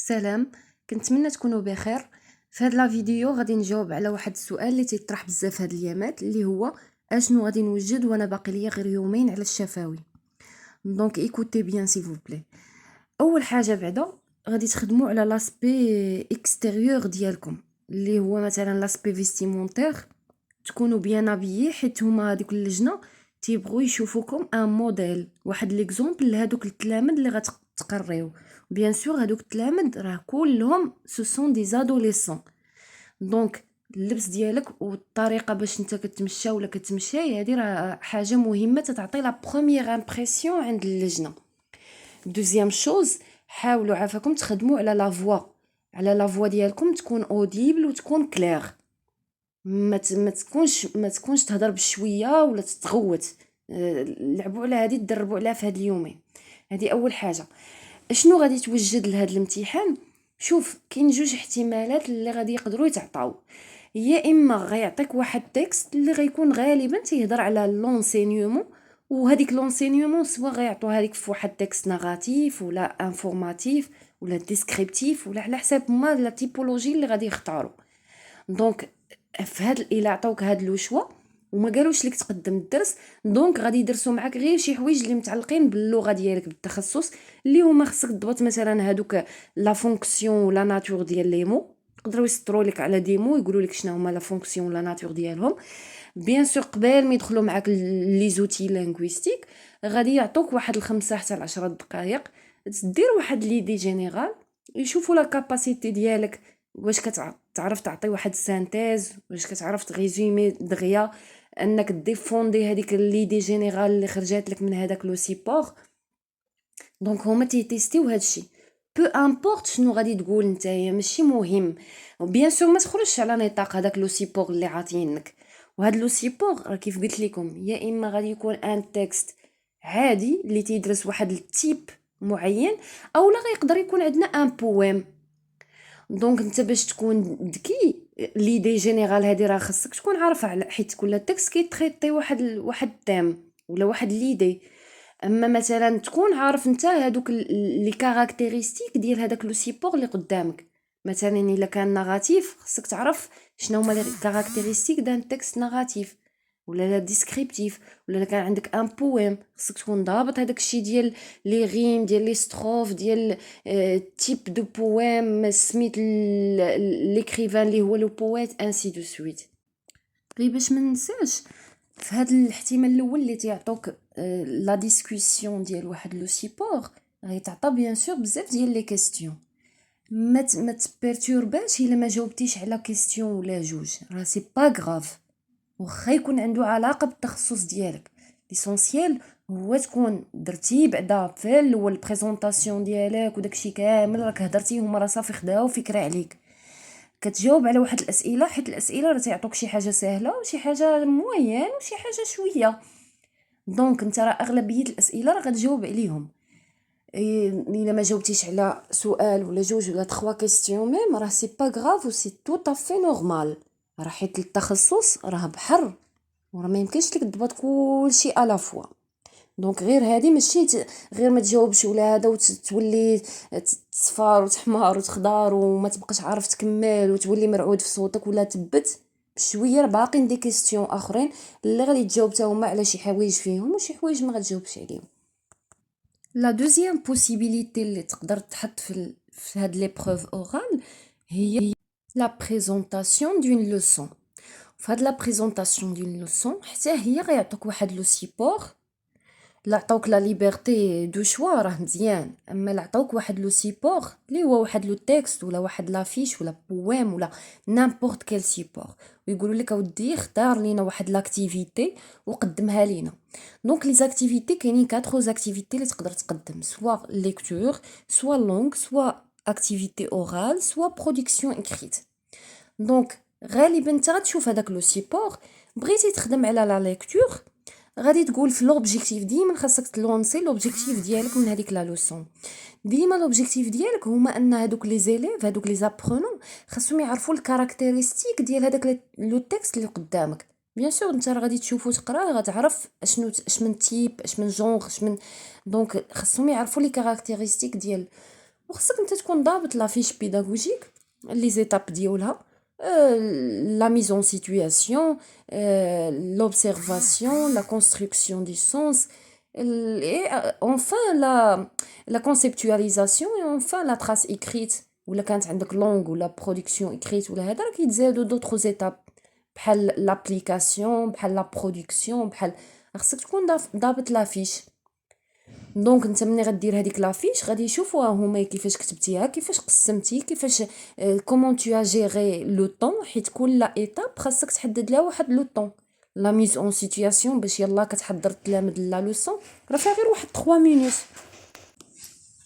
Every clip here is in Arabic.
سلام. كنتمنى تكونوا بخير. في هاد لا فيديو غادي نجاوب على واحد السؤال اللي تيطرح بزاف هاد الايامات، اللي هو اشنو غادي نوجد وانا باقي ليا غير يومين على الشفاوي. دونك ايكوتي بيان سي فو بلي. اول حاجه بعدا غادي تخدموا على لاسبي اكستيريور ديالكم، اللي هو مثلا لاسبي فيستيمونتير. تكونوا بيان ابيي، حيت هما هذيك اللجنه تيبغوا يشوفوكم ان موديل، واحد ليكزومبل لهادوك التلاميذ اللي غتقريو. بيان سور هادوك التلاميذ راه كلهم سو سون دي زادوليسون. دونك اللبس ديالك والطريقه باش انت كتمشى ولا كتمشي، هذه راه حاجه مهمه تتعطي لا بروميير امبرسيون عند اللجنه. دوزيام شوز، حاولوا عافاكم تخدموا على لا فوا، على لا فوا ديالكم تكون اوديبل وتكون كلير. ما تكونش تهضر بشويه ولا تتغوت. لعبوا على هذه، تدربوا عليها في هاد اليومين. هذه اول حاجه. اشنو غادي توجد لهذا الامتحان؟ شوف، كاين جوج احتمالات اللي غادي يقدروا يتعطاو. يا اما غيعطيك واحد تكست اللي غيكون غالبا تيهضر على لونسينيومون، وهذيك لونسينيومون سوا غيعطوا هذيك في واحد تكست نيغاتيف ولا انفورماتيف ولا ديسكريبتيف، ولا على حساب ما لا تيبولوجي اللي غادي يختاروا. دونك في هاد الا عطاوك هاد لو شوا وما قالوش لك تقدم الدرس، دونك غادي يدرسوا معاك غير شي حوايج اللي متعلقين باللغه ديالك، بالتخصص، اللي هما خصك تضبط مثلا هادوك لا فونكسيون ولا ناتور ديال لي مو. يقدروا يسطروا لك على ديمو يقولوا لك شنو هما لا فونكسيون ولا ناتور ديالهم. بيان سور قبل ما يدخلوا معاك لي زوتي لينغويستيك غادي يعطوك واحد الخمسة حتى ل10 دقائق تدير واحد ليدي جينيرال، يشوفوا لا كاباسيتي ديالك، واش كتعرف تعطي واحد سانتيز، واش كتعرف تريزومي دغيا، انك ديفوندي هذيك ليدي جينيرال اللي خرجات لك من هذاك لو سيبور. دونك هما تيستيو هادشي. بو امبورط شنو غادي تقول نتايا، ماشي مهم. بيان سور ما تخرجش على نطاق هذاك لو سيبور اللي عاطينك. وهاد لو سيبور راه كيف قلت لكم، يا اما غادي يكون ان تكست عادي اللي تيدرس واحد التيب معين، او لا غيقدر يكون عندنا ان بويم. دونك انت باش تكون ذكي، ليدي جينيرال هادي راه خصك تكون عارفه، حيت كل تكست كيتريطي واحد تيم ولا واحد ليدي. اما مثلا تكون عارف انت هادوك لي كاركتيرستيك ديال هذاك لو سيبور اللي قدامك. مثلا الا كان نيجاتيف خصك تعرف شنو هما لي كاركتيرستيك دان تكست نيجاتيف، ولا لا ديسكريبتيف. ولا كان عندك ان بويم خصك تكون ضابط هذاك الشيء ديال لي ريم، ديال لي ستروف، ديال تيب دو بويم، سميت ليكريفان اللي هو لو بويت، انسي دو سويت. غير باش ما ننساش، في هذا الاحتمال الاول اللي تيعطوك لا ديسكوسيون ديال واحد لو سيبور، غيتعطى بيان سور بزاف ديال لي كيستيون. ما تبيرتورباش الا ما جاوبتيش على كيستيون ولا جوج، راه سي با غراف. واخا يكون عنده علاقه بالتخصص ديالك، ليسونسيال هو تكون درتي بعدا في الاول بريزونطاسيون ديالك وداكشي كامل راك هضرتي، هما راه صافي خداو فكره عليك. كتجاوب على واحد الاسئله، حيت الاسئله راه تيعطوك شي حاجه سهله وشي حاجه موين وشي حاجه شويه. دونك انت راه اغلبيه الاسئله راه غتجاوب عليهم. الا ما جاوبتيش على سؤال ولا جوج ولا 3 كيستيون ميم، راه سي با غراف و سي تو طافي نورمال. راه حيت التخصص راه بحر، وراه ما يمكنش لك تضبط كلشي الا فوا. دونك غير هذه ماشي غير ما تجاوبش ولا هذا وتولي تصفار وتحمار وتخضر وما تبقاش عارف تكمل وتولي مرعود في صوتك ولا تبت. بشويه راه باقيين دي كيستيون اخرين اللي غادي تجاوب حتى هما على شي حوايج فيهم وشي حوايج ما غتجاوبش عليهم. لا دوزيام بوسيبيليتي اللي تقدر تحط في هاد لي بروف اورال هي لا بريزونطاسيون دون لوسون. فهاد لا بريزونطاسيون دون لوسون حتى هي غيعطوك واحد لو سيبور. لا عطاوك لا ليبرتي دو شوا راه مزيان، اما لا عطاوك واحد لو سيبور اللي هو واحد لو تكست ولا واحد لافيش ولا بويم ولا نيمبورط كيل سيبور، ويقولوا لك اودي اختار لينا واحد لاكتيفيتي وقدمها لينا. دونك لي زاكتيفيتي كاينين 4 زاكتيفيتي اللي تقدر تقدم، سوا ليكتور، سوا لونغ، سوا اكتيفيتي اورال، سوا برودكسيون اكريت. دونك غالبا انت غتشوف هذاك لو سيبور، بغيتي تخدم على لا ليكتور غادي تقول في لوبجيكتيف ديما خاصك تلونسي لوبجيكتيف ديالك من هذيك لا لوسون. ديما لوبجيكتيف ديالك هما ان هذوك لي زيليف، هذوك لي زابرونون خاصهم يعرفوا الكاركتيرستيك ديال هذاك لو تكست اللي قدامك. بيان سور انت راه غادي تشوفو تقراه غتعرف اشنو اش من تيب، اش من جونغ، اش من. دونك خاصهم يعرفوا لي كاركتيرستيك ديال وخصك نتا تكون ضابط لا فيش بيداغوجيك لي زيتاب ديالها la mise en situation, l'observation, la construction du sens, et enfin la conceptualisation et enfin la trace écrite. Ou la كانت عندك langue ou la production écrite ولا هذا راه كيتزادوا d'autres étapes بحال l'application بحال la production بحال خصك تكون ضابط لافيش. دونك انت ملي غدير هذيك لافيش غادي يشوفوها هما كيفاش كتبتيها كيفاش قسمتي كيفاش كومون تو ا جيري لو طون حيت كل ايتاب خاصك تحدد لها واحد لو طون لا ميز اون سيتوياسيون باش يلا كتحضر التلاميذ لا لوسون راه فيها غير واحد 3 مينوت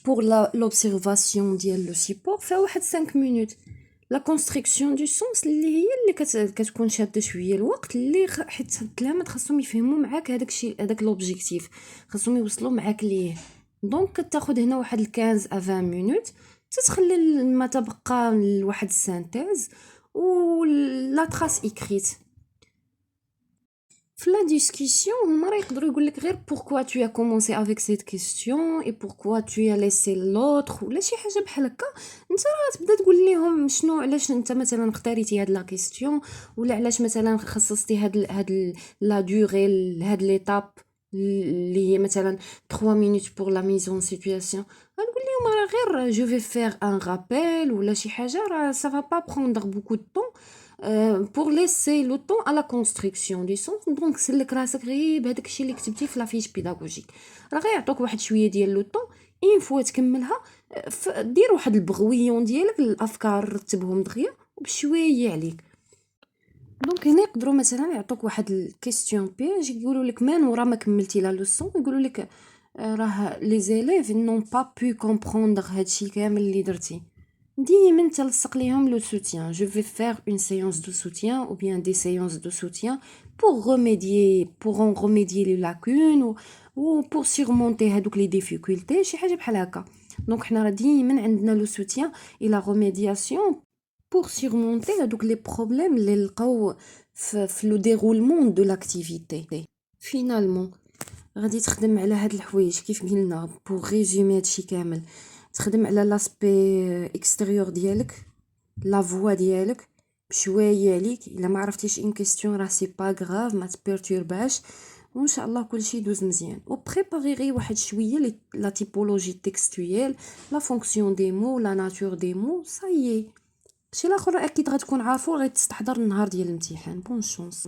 pour l'observation ديال لو سيبور فيها واحد 5 مينوت لا كونستركسيون دو سونس اللي هي اللي كتكون شاده شويه الوقت اللي حيت التلاميذ خاصهم يفهموا معاك هذاك الشيء هذاك لوبجيكتيف خاصهم يوصلوا معاك ليه دونك كتاخذ هنا واحد 15 ا 20 مينوت تتخلي ما تبقى لواحد السانتيز و لا تراس ايكريت في لا ديسكسيون هما راه يقدروا يقول لك غير pourquoi tu as commencé avec cette question et pourquoi tu as laissé l'autre ولا شي حاجه بحال هكا انت راه تبدا تقول لهم شنو علاش انت مثلا اختاريتي هاد لا كيستيون ولا علاش مثلا خصصتي هاد لا دوغي هاد ليتاب اللي هي مثلا 3 minutes pour la mise en situation غنقول لهم راه غير je vais faire un rappel ولا شي حاجه راه ça va pas prendre beaucoup de temps pour laisser le temps à la construction du sens دونك سلك راسك غير بهداك الشيء اللي كتبتي في لافيش بيداغوجيك راه غيعطوك واحد شويه ديال لو طون اين فوا تكملها دير واحد البغويون ديالك الافكار رتبهم دغيا وبشويه عليك دونك هنا يقدروا مثلا يعطوك واحد الكيستيون بيج يقولوا لك من ورا ما كملتي لا لوسون يقولوا لك راه لي زيليف نون با بو كومبروندر هادشي كامل اللي درتي ديما تلصق ليهم لو soutien je vais faire une séance de soutien ou bien des séances de soutien pour en remédier les lacunes ou pour surmonter هادوك les difficultés شي حاجه بحال هكا دونك حنا راه ديما عندنا لو soutien et la remédiation pour surmonter هادوك les problèmes اللي لقاو في لو déroulement de l'activité finalement غادي تخدم على هاد الحوايج كيف قلنا pour résumer هادشي كامل تخدم على لاسبي اكستيريور ديالك لا فوا ديالك بشويه عليك الا ما عرفتيش ان كيستيون راه سي با غراف ما تبيرتورباش وان شاء الله كلشي يدوز مزيان و بريباري غير واحد شويه لا تيبولوجي تكستويل لا فونكسيون دي مو لا ناتور دي مو صايي شي الاخر اكيد غتكون عارفو غير تستحضر النهار ديال الامتحان بون شونس